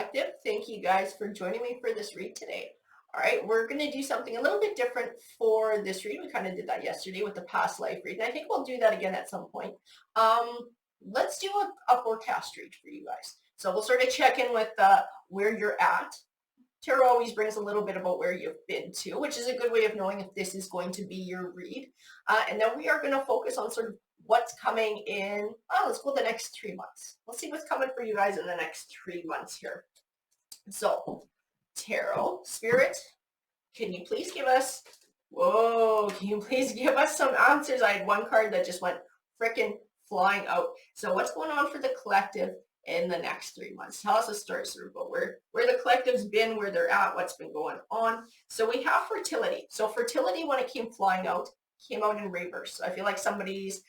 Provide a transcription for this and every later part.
Collective. Thank you guys for joining me for this read today. All right, we're going to do something a little bit different for this read. We kind of did that yesterday with the past life read, and I think we'll do that again at some point. Let's do a forecast read for you guys. So we'll sort of check in with where you're at. Tarot always brings a little bit about where you've been to, which is a good way of knowing if this is going to be your read. And then we are going to focus on sort of what's coming in, let's go the next 3 months. Let's see what's coming for you guys in the next 3 months here. So, Tarot, Spirit, can you please give us, can you please give us some answers? I had one card that just went freaking flying out. So what's going on for the collective in the next 3 months? Tell us a story sort of about where the collective's been, where they're at, what's been going on. So we have fertility. So fertility, when it came flying out, came out in reverse. So I feel like somebody's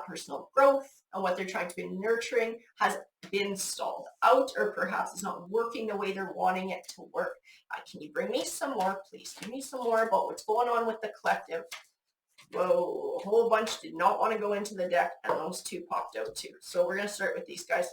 personal growth and what they're trying to be nurturing has been stalled out, or perhaps it's not working the way they're wanting it to work. Can you bring me some more, please? Give me some more about what's going on with the collective. Whoa, a whole bunch did not want to go into the deck, and those two popped out too. So we're going to start with these guys.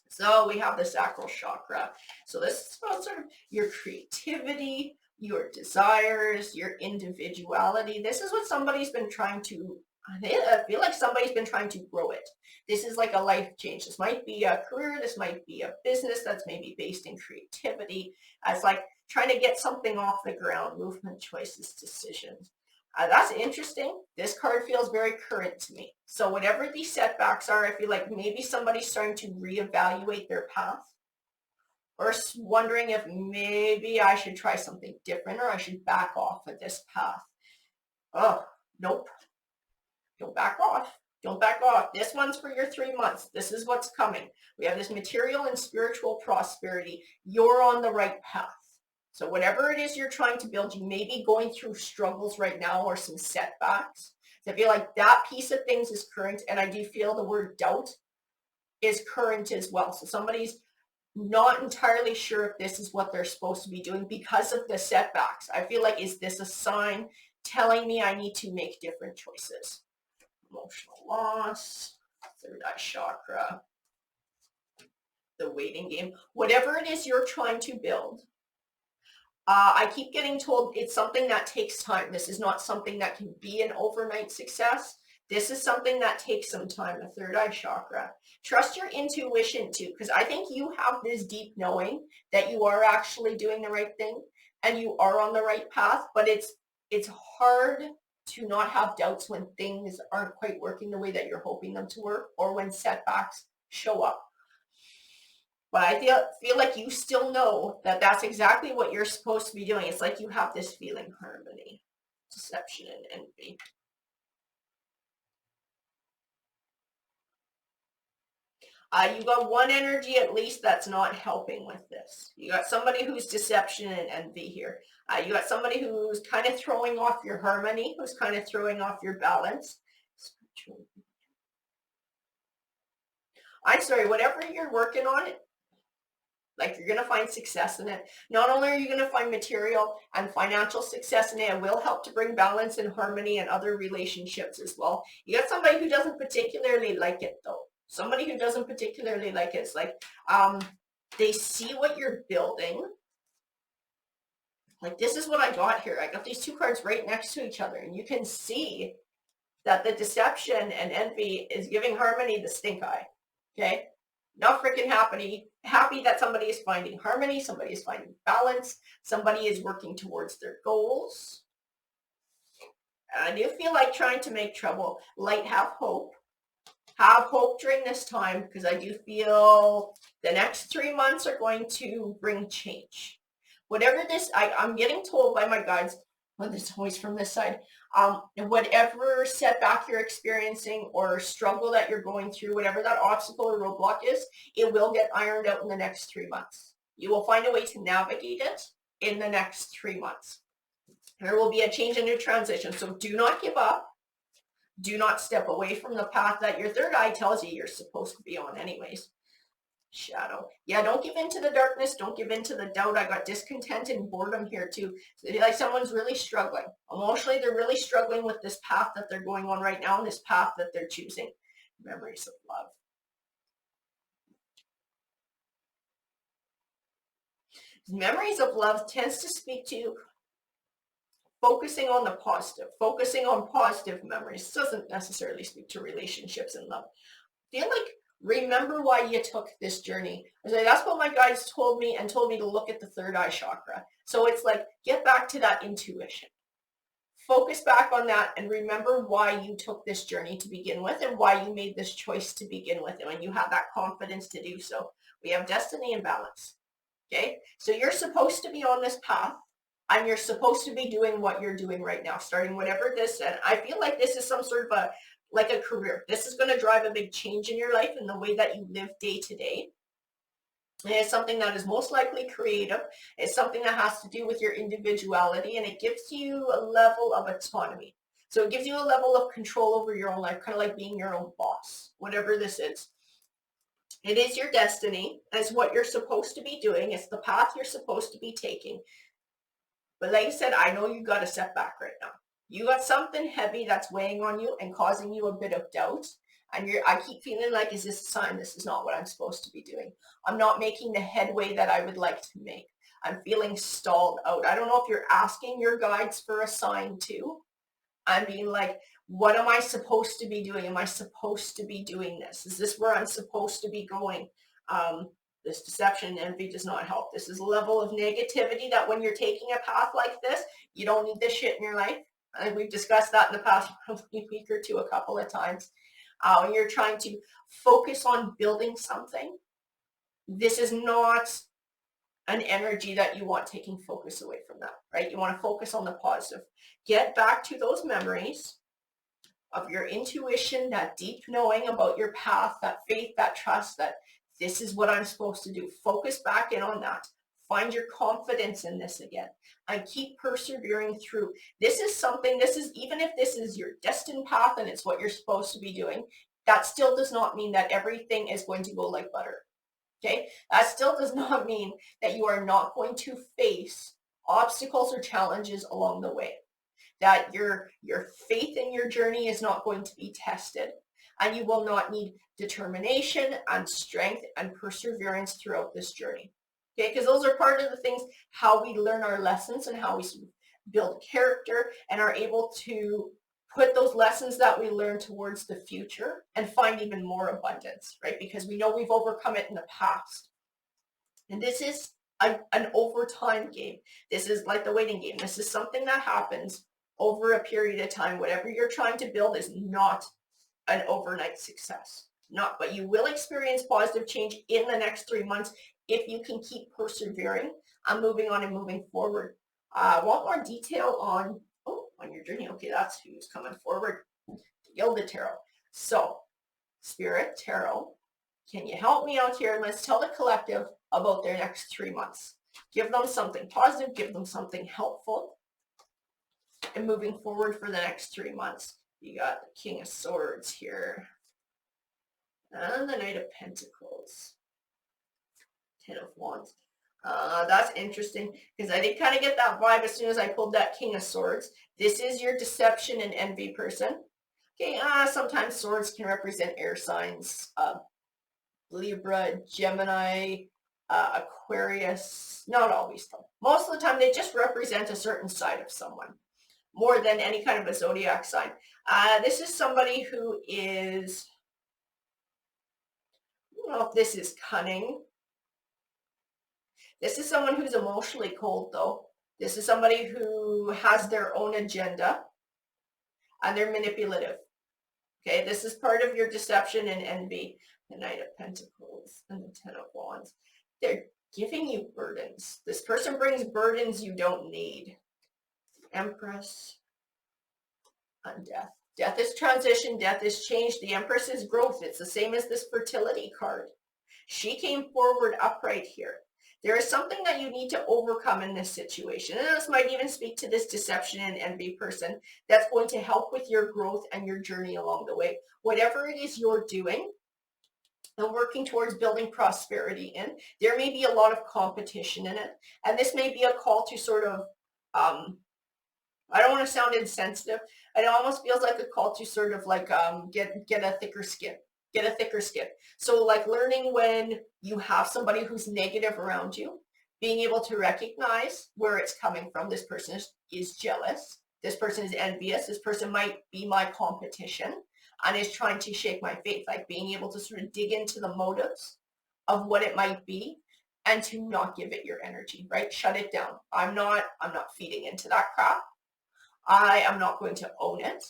So we have the sacral chakra. So this is about sort of your creativity, your desires, your individuality. This is what somebody's been trying to, I feel like somebody's been trying to grow it. This is like a life change. This might be a career. This might be a business that's maybe based in creativity. It's like trying to get something off the ground, movement, choices, decisions. That's interesting. This card feels very current to me. So whatever these setbacks are, I feel like maybe somebody's starting to reevaluate their path, or wondering if maybe I should try something different, or I should back off of this path. Oh, nope. Don't back off. Don't back off. This one's for your 3 months. This is what's coming. We have this material and spiritual prosperity. You're on the right path. So whatever it is you're trying to build, you may be going through struggles right now or some setbacks. So I feel like that piece of things is current, and I do feel the word doubt is current as well. So somebody's not entirely sure if this is what they're supposed to be doing because of the setbacks. I feel like, is this a sign telling me I need to make different choices? Emotional loss, third eye chakra, the waiting game. Whatever it is you're trying to build, I keep getting told it's something that takes time. This is not something that can be an overnight success. This is something that takes some time, the third eye chakra. Trust your intuition too, because I think you have this deep knowing that you are actually doing the right thing and you are on the right path, but it's hard to not have doubts when things aren't quite working the way that you're hoping them to work, or when setbacks show up. But I feel like you still know that that's exactly what you're supposed to be doing. It's like you have this feeling, harmony, deception, and envy. You got one energy at least that's not helping with this. You got somebody who's deception and envy here. You got somebody who's kind of throwing off your harmony, who's kind of throwing off your balance. I'm sorry, whatever you're working on, like, you're going to find success in it. Not only are you going to find material and financial success in it, it will help to bring balance and harmony and other relationships as well. You got somebody who doesn't particularly like it though. Somebody who doesn't particularly like it. It's like, they see what you're building. Like, this is what I got here. I got these two cards right next to each other, and you can see that the deception and envy is giving harmony the stink eye. Okay? Not freaking happy that somebody is finding harmony, somebody is finding balance, somebody is working towards their goals. And I do feel like trying to make trouble. Light, have hope. Have hope during this time, because I do feel the next 3 months are going to bring change. Whatever this, I'm getting told by my guides, well, this is always from this side, whatever setback you're experiencing or struggle that you're going through, whatever that obstacle or roadblock is, it will get ironed out in the next 3 months. You will find a way to navigate it in the next 3 months. There will be a change and a transition. So do not give up. Do not step away from the path that your third eye tells you you're supposed to be on anyways. Shadow. Yeah, don't give in to the darkness. Don't give in to the doubt. I got discontent and boredom here too. Like, someone's really struggling. Emotionally, they're really struggling with this path that they're going on right now and this path that they're choosing. Memories of love. Memories of love tends to speak to focusing on the positive, focusing on positive memories. Doesn't necessarily speak to relationships and love. Feel like remember why you took this journey. I say that's what my guides told me and told me to look at the third eye chakra. So it's like get back to that intuition. Focus back on that and remember why you took this journey to begin with and why you made this choice to begin with. And when you have that confidence to do so, we have destiny and balance. Okay. So you're supposed to be on this path and you're supposed to be doing what you're doing right now, starting whatever this, and I feel like this is some sort of like a career. This is going to drive a big change in your life and the way that you live day to day. And it's something that is most likely creative. It's something that has to do with your individuality, and it gives you a level of autonomy. So it gives you a level of control over your own life, kind of like being your own boss, whatever this is. It is your destiny. It's what you're supposed to be doing. It's the path you're supposed to be taking. But like I said, I know you got a setback right now. You got something heavy that's weighing on you and causing you a bit of doubt. And I keep feeling like, is this a sign this is not what I'm supposed to be doing? I'm not making the headway that I would like to make. I'm feeling stalled out. I don't know if you're asking your guides for a sign too. I'm being like, what am I supposed to be doing? Am I supposed to be doing this? Is this where I'm supposed to be going? This deception and envy does not help. This is a level of negativity that when you're taking a path like this, you don't need this shit in your life. I think we've discussed that in the past week or two a couple of times. When you're trying to focus on building something, this is not an energy that you want taking focus away from that, right? You want to focus on the positive. Get back to those memories of your intuition, that deep knowing about your path, that faith, that trust, that this is what I'm supposed to do. Focus back in on that. Find your confidence in this again and keep persevering through. This is something, even if this is your destined path and it's what you're supposed to be doing, that still does not mean that everything is going to go like butter. Okay? That still does not mean that you are not going to face obstacles or challenges along the way. That your faith in your journey is not going to be tested, and you will not need determination and strength and perseverance throughout this journey. Okay, because those are part of the things, how we learn our lessons and how we build character and are able to put those lessons that we learn towards the future and find even more abundance, right? Because we know we've overcome it in the past. And this is an overtime game. This is like the waiting game. This is something that happens over a period of time. Whatever you're trying to build is not an overnight success. Not, but you will experience positive change in the next 3 months if you can keep persevering and moving on and moving forward. Want more detail on your journey? Okay, that's who's coming forward. Gilded Tarot. So, Spirit Tarot, can you help me out here? And let's tell the collective about their next 3 months. Give them something positive, give them something helpful, and moving forward for the next 3 months. You got the King of Swords here, and the Knight of Pentacles, Ten of Wands. That's interesting because I did kind of get that vibe as soon as I pulled that King of Swords. This is your deception and envy person. Okay, sometimes swords can represent air signs, Libra, Gemini, Aquarius. Not always though. Most of the time they just represent a certain side of someone more than any kind of a zodiac sign. This is somebody who is, I don't know if this is cunning. This is someone who's emotionally cold though. This is somebody who has their own agenda and they're manipulative. Okay, this is part of your deception and envy. The Knight of Pentacles and the Ten of Wands. They're giving you burdens. This person brings burdens you don't need. The Empress and Death. Death is transition. Death is change. The Empress is growth. It's the same as this fertility card. She came forward upright here. There is something that you need to overcome in this situation. And this might even speak to this deception and envy person that's going to help with your growth and your journey along the way. Whatever it is you're doing and working towards building prosperity in, there may be a lot of competition in it. And this may be a call to sort of, I don't want to sound insensitive. It almost feels like a call to sort of like get a thicker skin. Get a thicker skin. So like learning when you have somebody who's negative around you, being able to recognize where it's coming from. This person is jealous. This person is envious. This person might be my competition and is trying to shake my faith. Like being able to sort of dig into the motives of what it might be and to not give it your energy, right? Shut it down. I'm not feeding into that crap. I am not going to own it.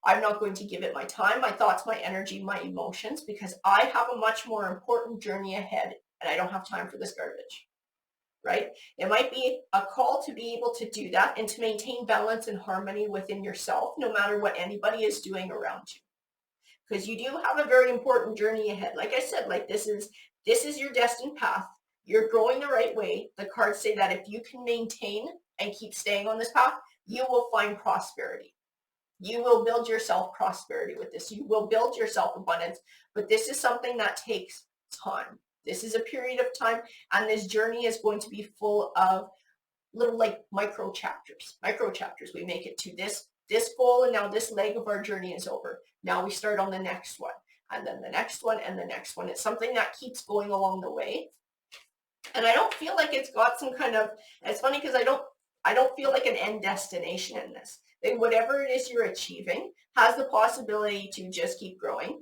I'm not going to give it my time, my thoughts, my energy, my emotions, because I have a much more important journey ahead and I don't have time for this garbage, right? It might be a call to be able to do that and to maintain balance and harmony within yourself, no matter what anybody is doing around you. Because you do have a very important journey ahead. Like I said, like this is your destined path. You're growing the right way. The cards say that if you can maintain and keep staying on this path, you will find prosperity. You will build yourself prosperity with this. You will build yourself abundance, but this is something that takes time. This is a period of time, and this journey is going to be full of little like micro chapters. We make it to this goal, and now this leg of our journey is over. Now we start on the next one, and then the next one, and the next one. It's something that keeps going along the way. And I don't feel like it's got some kind of, it's funny because I don't feel like an end destination in this. Like whatever it is you're achieving has the possibility to just keep growing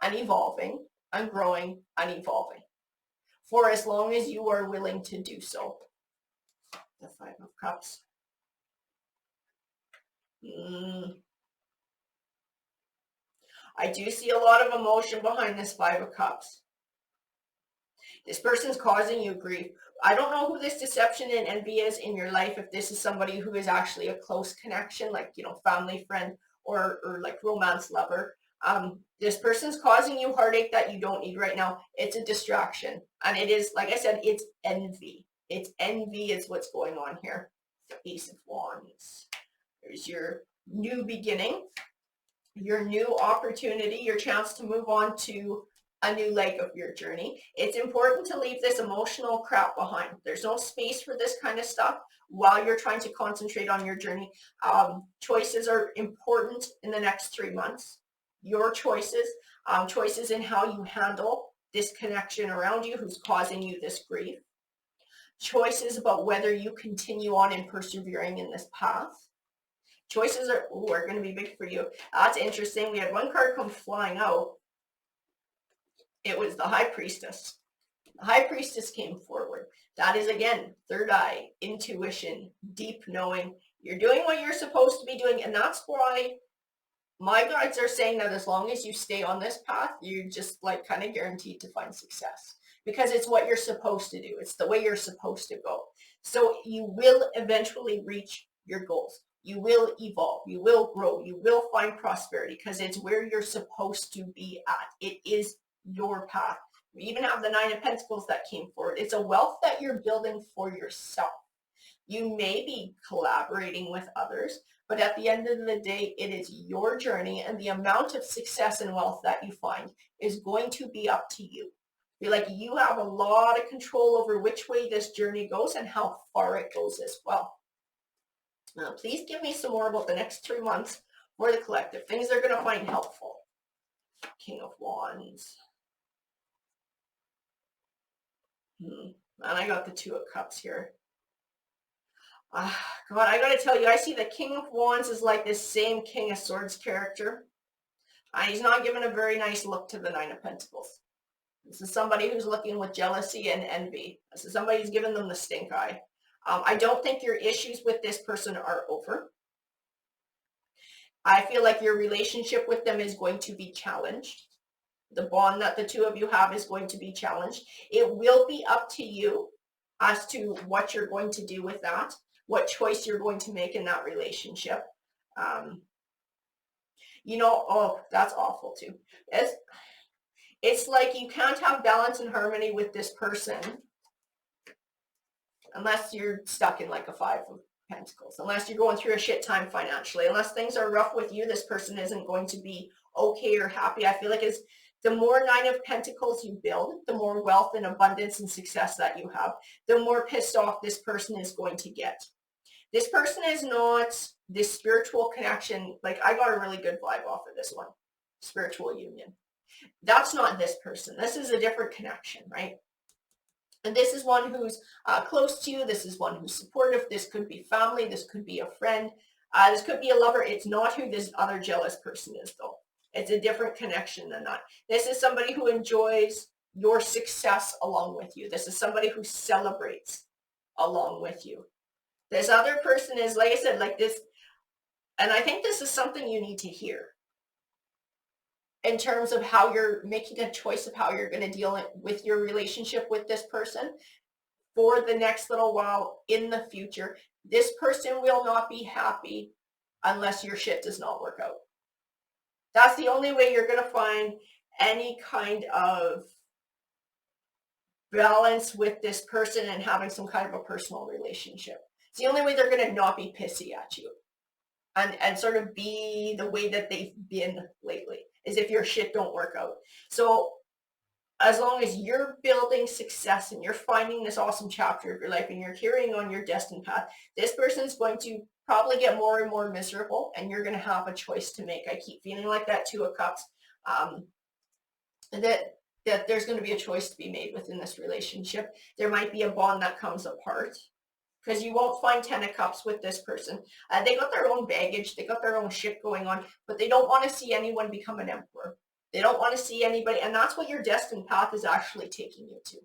and evolving and growing and evolving for as long as you are willing to do so. The Five of Cups. I do see a lot of emotion behind this Five of Cups. This person's causing you grief. I don't know who this deception and envy is in your life, if this is somebody who is actually a close connection, like, you know, family, friend, or like romance lover. This person's causing you heartache that you don't need right now. It's a distraction. And it is, like I said, it's envy. It's envy is what's going on here. The Ace of Wands. There's your new beginning, your new opportunity, your chance to move on to a new leg of your journey. It's important to leave this emotional crap behind. There's no space for this kind of stuff while you're trying to concentrate on your journey. Choices are important in the next 3 months. Your choices, choices in how you handle this connection around you who's causing you this grief. Choices about whether you continue on and persevering in this path. Choices are going to be big for you. That's interesting. We had one card come flying out. It was the High Priestess. The High Priestess came forward. That is, again, third eye, intuition, deep knowing. You're doing what you're supposed to be doing. And that's why my guides are saying that as long as you stay on this path, you're just like kind of guaranteed to find success. Because it's what you're supposed to do. It's the way you're supposed to go. So you will eventually reach your goals. You will evolve. You will grow. You will find prosperity because it's where you're supposed to be at. It is your path. We even have the Nine of Pentacles that came forward. It's a wealth that you're building for yourself. You may be collaborating with others, but at the end of the day, it is your journey, and the amount of success and wealth that you find is going to be up to you. Be like, you have a lot of control over which way this journey goes and how far it goes as well. Now, please give me some more about the next 3 months for the collective. Things they're going to find helpful. King of Wands. And I got the Two of Cups here. God, I got to tell you, I see the King of Wands is like this same King of Swords character. He's not giving a very nice look to the Nine of Pentacles. This is somebody who's looking with jealousy and envy. This is somebody who's giving them the stink eye. I don't think your issues with this person are over. I feel like your relationship with them is going to be challenged. The bond that the two of you have is going to be challenged. It will be up to you as to what you're going to do with that, what choice you're going to make in that relationship. You know, oh, that's awful too. It's like you can't have balance and harmony with this person unless you're stuck in like a Five of Pentacles, unless you're going through a shit time financially, unless things are rough with you, this person isn't going to be okay or happy. I feel like it's the more Nine of Pentacles you build, the more wealth and abundance and success that you have, the more pissed off this person is going to get. This person is not this spiritual connection. Like, I got a really good vibe off of this one. Spiritual union. That's not this person. This is a different connection, right? And this is one who's close to you. This is one who's supportive. This could be family. This could be a friend. This could be a lover. It's not who this other jealous person is, though. It's a different connection than that. This is somebody who enjoys your success along with you. This is somebody who celebrates along with you. This other person is, like I said, like this, and I think this is something you need to hear in terms of how you're making a choice of how you're going to deal with your relationship with this person for the next little while in the future. This person will not be happy unless your shit does not work out. That's the only way you're going to find any kind of balance with this person and having some kind of a personal relationship. It's the only way they're going to not be pissy at you and sort of be the way that they've been lately, is if your shit don't work out. So as long as you're building success and you're finding this awesome chapter of your life and you're carrying on your destined path, this person's going to probably get more and more miserable, and you're going to have a choice to make. I keep feeling like that Two of Cups, that there's going to be a choice to be made within this relationship. There might be a bond that comes apart, because you won't find 10 of Cups with this person. They got their own baggage. They got their own shit going on, but they don't want to see anyone become an emperor. They don't want to see anybody, and that's what your destined path is actually taking you to.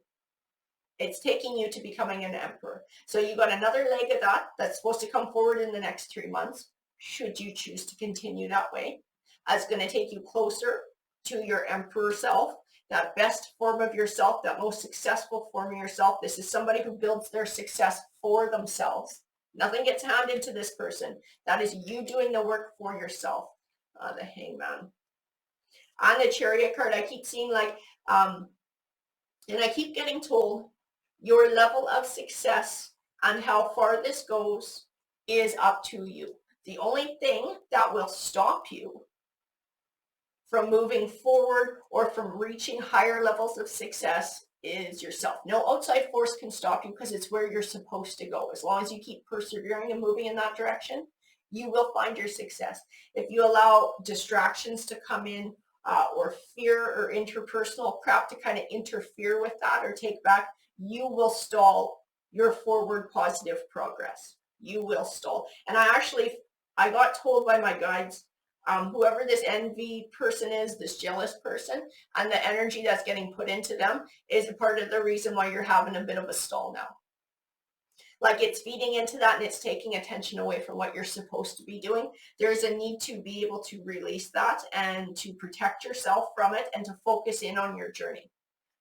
It's taking you to becoming an emperor. So you got another leg of that that's supposed to come forward in the next 3 months, should you choose to continue that way. It's going to take you closer to your emperor self, that best form of yourself, that most successful form of yourself. This is somebody who builds their success for themselves. Nothing gets handed to this person. That is you doing the work for yourself. The Hangman. On the Chariot card, I keep seeing like, and I keep getting told your level of success and how far this goes is up to you. The only thing that will stop you from moving forward or from reaching higher levels of success is yourself. No outside force can stop you, because it's where you're supposed to go. As long as you keep persevering and moving in that direction, you will find your success. If you allow distractions to come in, or fear or interpersonal crap to kind of interfere with that or take back, you will stall your forward positive progress. You will stall. And I got told by my guides, whoever this envy person is, this jealous person, and the energy that's getting put into them is a part of the reason why you're having a bit of a stall now. Like, it's feeding into that and it's taking attention away from what you're supposed to be doing. There's a need to be able to release that and to protect yourself from it and to focus in on your journey.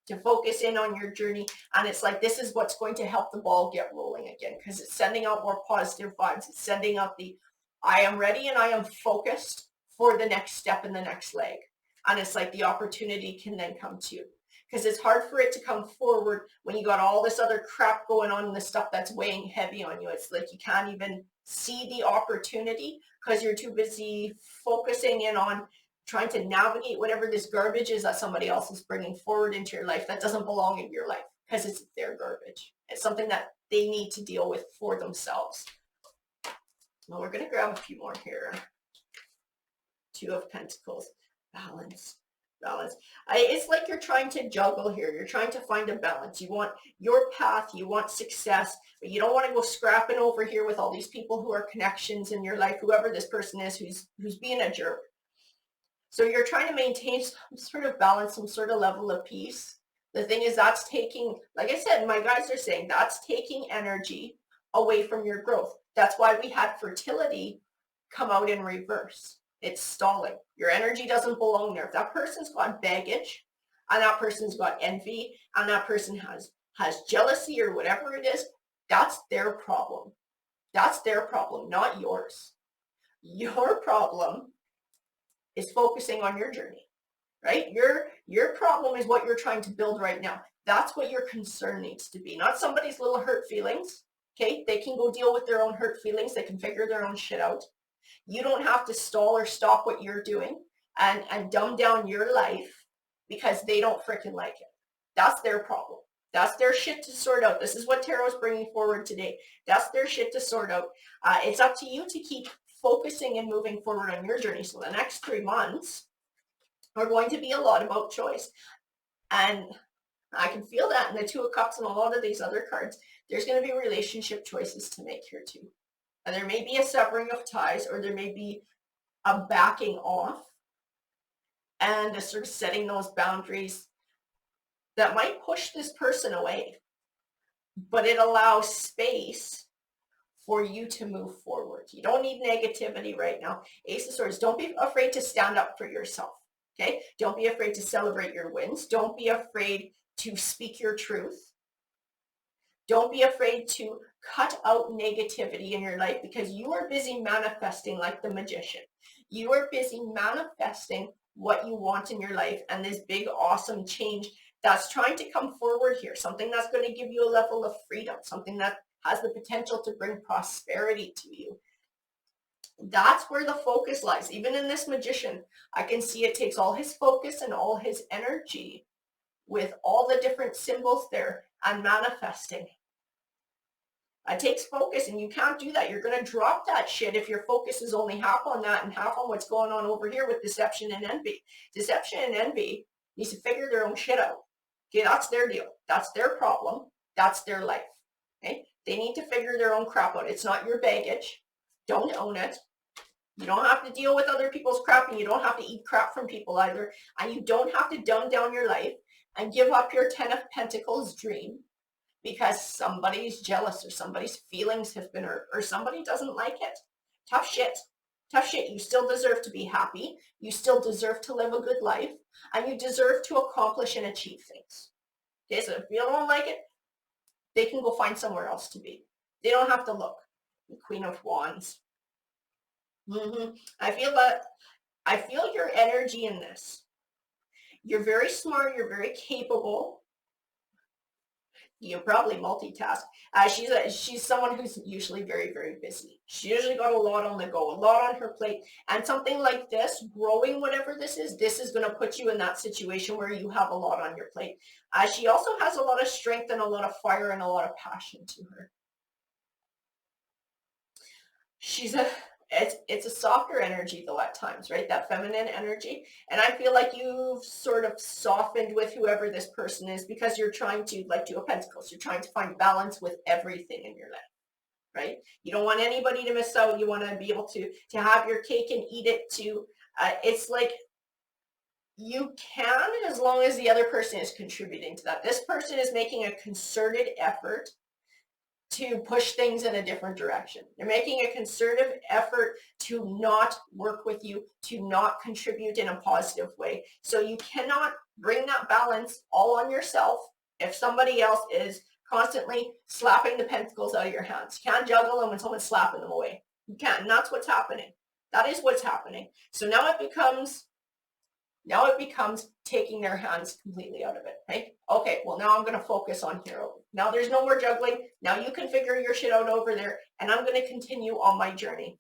And it's like, this is what's going to help the ball get rolling again, because it's sending out more positive vibes. It's sending out the, I am ready and I am focused for the next step and the next leg. And it's like the opportunity can then come to you. Because it's hard for it to come forward when you got all this other crap going on and the stuff that's weighing heavy on you. It's like you can't even see the opportunity because you're too busy focusing in on trying to navigate whatever this garbage is that somebody else is bringing forward into your life that doesn't belong in your life, because it's their garbage. It's something that they need to deal with for themselves. Well, we're going to grab a few more here. Two of Pentacles. Balance. It's like you're trying to juggle here. You're trying to find a balance. You want your path, you want success, but you don't want to go scrapping over here with all these people who are connections in your life, whoever this person is who's being a jerk. So you're trying to maintain some sort of balance, some sort of level of peace. The thing is, that's taking, like I said, my guys are saying that's taking energy away from your growth. That's why we had fertility come out in reverse. It's stalling. Your energy doesn't belong there. If that person's got baggage and that person's got envy and that person has jealousy or whatever it is, that's their problem. That's their problem, not yours. Your problem is focusing on your journey, right? Your problem is what you're trying to build right now. That's what your concern needs to be, not somebody's little hurt feelings. Okay, they can go deal with their own hurt feelings. They can figure their own shit out. You don't have to stall or stop what you're doing and dumb down your life because they don't freaking like it. That's their problem. That's their shit to sort out. This is what Tarot's bringing forward today. That's their shit to sort out. It's up to you to keep focusing and moving forward on your journey. So the next 3 months are going to be a lot about choice. And I can feel that in the Two of Cups and a lot of these other cards. There's going to be relationship choices to make here too. And there may be a severing of ties, or there may be a backing off and a sort of setting those boundaries that might push this person away, but it allows space for you to move forward. You don't need negativity right now. Ace of Swords, don't be afraid to stand up for yourself, okay? Don't be afraid to celebrate your wins. Don't be afraid to speak your truth. Don't be afraid to cut out negativity in your life, because you are busy manifesting like the magician. You are busy manifesting what you want in your life and this big, awesome change that's trying to come forward here, something that's going to give you a level of freedom, something that has the potential to bring prosperity to you. That's where the focus lies. Even in this magician, I can see it takes all his focus and all his energy with all the different symbols there and manifesting. It takes focus, and you can't do that. You're going to drop that shit if your focus is only half on that and half on what's going on over here with deception and envy. Deception and envy needs to figure their own shit out. Okay, that's their deal. That's their problem. That's their life. Okay, they need to figure their own crap out. It's not your baggage. Don't own it. You don't have to deal with other people's crap, and you don't have to eat crap from people either. And you don't have to dumb down your life and give up your 10 of Pentacles dream because somebody's jealous or somebody's feelings have been hurt or somebody doesn't like it. Tough shit. Tough shit. You still deserve to be happy. You still deserve to live a good life, and you deserve to accomplish and achieve things. Okay, so if you don't like it, they can go find somewhere else to be. They don't have to look. The Queen of Wands. I feel your energy in this. You're very smart. You're very capable. You probably multitask. She's someone who's usually very, very busy. She usually got a lot on the go, a lot on her plate. And something like this, growing whatever this is going to put you in that situation where you have a lot on your plate. She also has a lot of strength and a lot of fire and a lot of passion to her. It's a softer energy though at times, right? That feminine energy. And I feel like you've sort of softened with whoever this person is because you're trying to, like Two of Pentacles, you're trying to find balance with everything in your life, right? You don't want anybody to miss out. You want to be able to have your cake and eat it too. It's like you can, as long as the other person is contributing to that. This person is making a concerted effort to push things in a different direction. They're making a concerted effort to not work with you, to not contribute in a positive way. So you cannot bring that balance all on yourself if somebody else is constantly slapping the pentacles out of your hands. You can't juggle them when someone's slapping them away. You can't, and that's what's happening. That is what's happening. So now it becomes taking their hands completely out of it, right? Okay, well, now I'm going to focus on hero. Now there's no more juggling. Now you can figure your shit out over there, and I'm going to continue on my journey.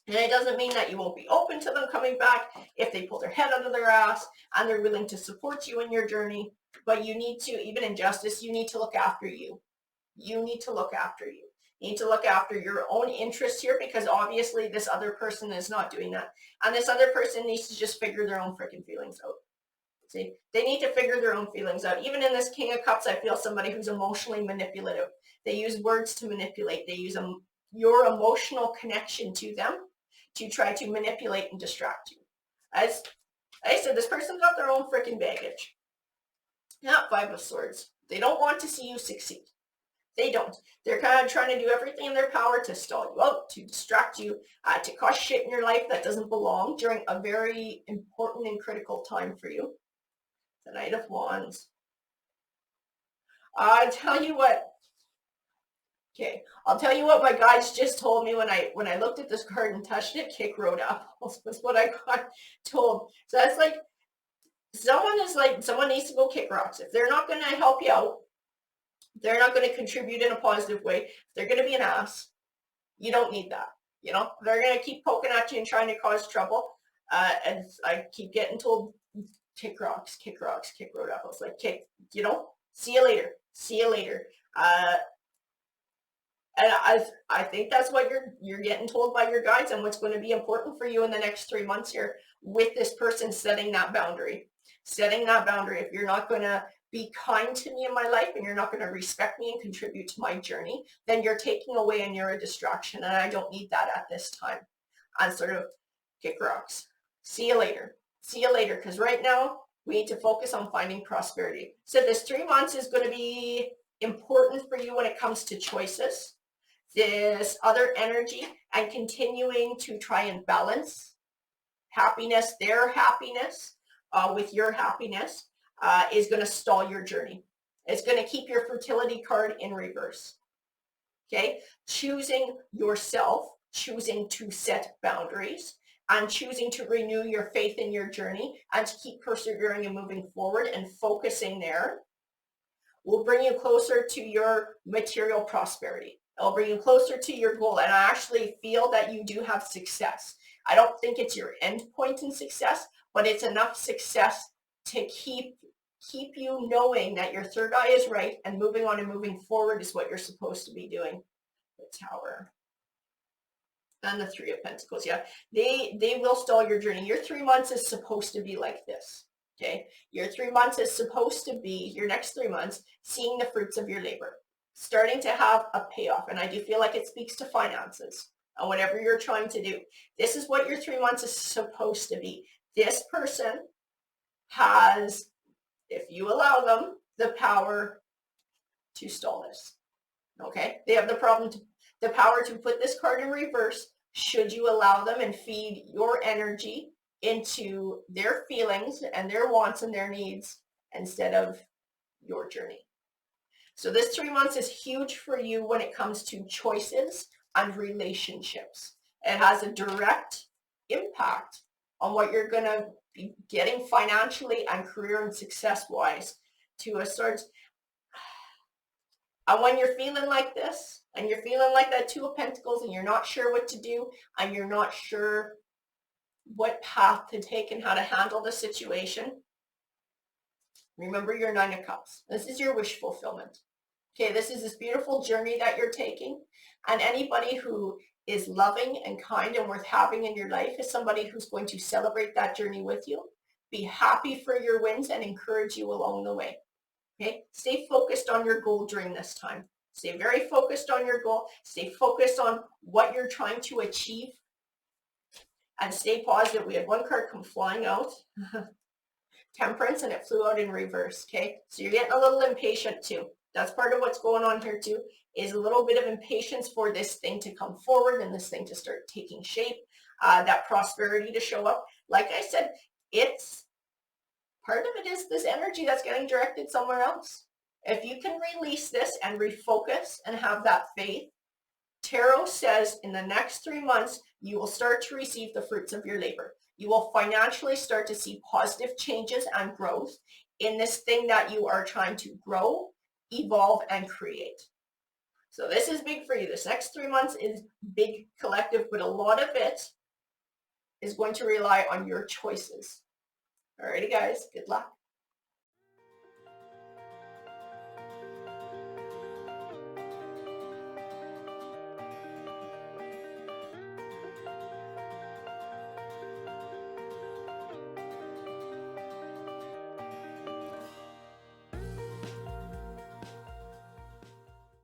And it doesn't mean that you won't be open to them coming back if they pull their head out of their ass and they're willing to support you in your journey. But you need to, even in justice, you need to look after you. You need to look after you. You need to look after your own interests here, because obviously this other person is not doing that. And this other person needs to just figure their own freaking feelings out. See, they need to figure their own feelings out. Even in this King of Cups, I feel somebody who's emotionally manipulative. They use words to manipulate. They use your emotional connection to them to try to manipulate and distract you. As I said, this person's got their own freaking baggage. Not Five of Swords. They don't want to see you succeed. They don't. They're kind of trying to do everything in their power to stall you out, to distract you, to cause shit in your life that doesn't belong during a very important and critical time for you. The Knight of Wands. I tell you what. Okay, I'll tell you what my guides just told me when I looked at this card and touched it. Kick road apples was what I got told. So that's like someone needs to go kick rocks. If they're not going to help you out, they're not going to contribute in a positive way. If they're going to be an ass, you don't need that. You know, they're going to keep poking at you and trying to cause trouble. And I keep getting told, kick rocks, kick road apples. Like, kick, you know, see you later. See you later. And I think that's what you're getting told by your guides, and what's going to be important for you in the next 3 months here with this person setting that boundary. Setting that boundary. If you're not going to be kind to me in my life and you're not going to respect me and contribute to my journey, then you're taking away and you're a distraction. And I don't need that at this time. And sort of kick rocks. See you later. See you later. Because right now we need to focus on finding prosperity. So this 3 months is going to be important for you when it comes to choices. This other energy and continuing to try and balance happiness, their happiness with your happiness is going to stall your journey. It's going to keep your fertility card in reverse. Okay? Choosing yourself, choosing to set boundaries, and choosing to renew your faith in your journey and to keep persevering and moving forward and focusing there will bring you closer to your material prosperity. It'll bring you closer to your goal. And I actually feel that you do have success. I don't think it's your end point in success, but it's enough success to keep you knowing that your third eye is right and moving on and moving forward is what you're supposed to be doing. The Tower and the Three of Pentacles. Yeah, they will stall your journey. Your 3 months is supposed to be like this. Okay, your 3 months is supposed to be, your next 3 months, seeing the fruits of your labor, starting to have a payoff. And I do feel like it speaks to finances and whatever you're trying to do. This is what your 3 months is supposed to be. This person has, if you allow them, the power to stall this. Okay, they have the power to put this card in reverse should you allow them and feed your energy into their feelings and their wants and their needs instead of your journey. So this 3 months is huge for you when it comes to choices and relationships. It has a direct impact on what you're going to be getting financially and career and success-wise to a sort. And when you're feeling like this, and you're feeling like that Two of Pentacles, and you're not sure what to do, and you're not sure what path to take and how to handle the situation, remember your Nine of Cups. This is your wish fulfillment. Okay, this is this beautiful journey that you're taking. And anybody who is loving and kind and worth having in your life is somebody who's going to celebrate that journey with you, be happy for your wins, and encourage you along the way. Okay, stay focused on your goal during this time. Stay very focused on your goal. Stay focused on what you're trying to achieve. And stay positive. We had one card come flying out. Temperance, and it flew out in reverse. Okay, so you're getting a little impatient too. That's part of what's going on here too, is a little bit of impatience for this thing to come forward and this thing to start taking shape, that prosperity to show up. Like I said, it's part of it is this energy that's getting directed somewhere else. If you can release this and refocus and have that faith, Tarot says in the next 3 months, you will start to receive the fruits of your labor. You will financially start to see positive changes and growth in this thing that you are trying to grow, evolve, and create. So this is big for you. This next 3 months is big collective, but a lot of it is going to rely on your choices. Alrighty, guys, good luck.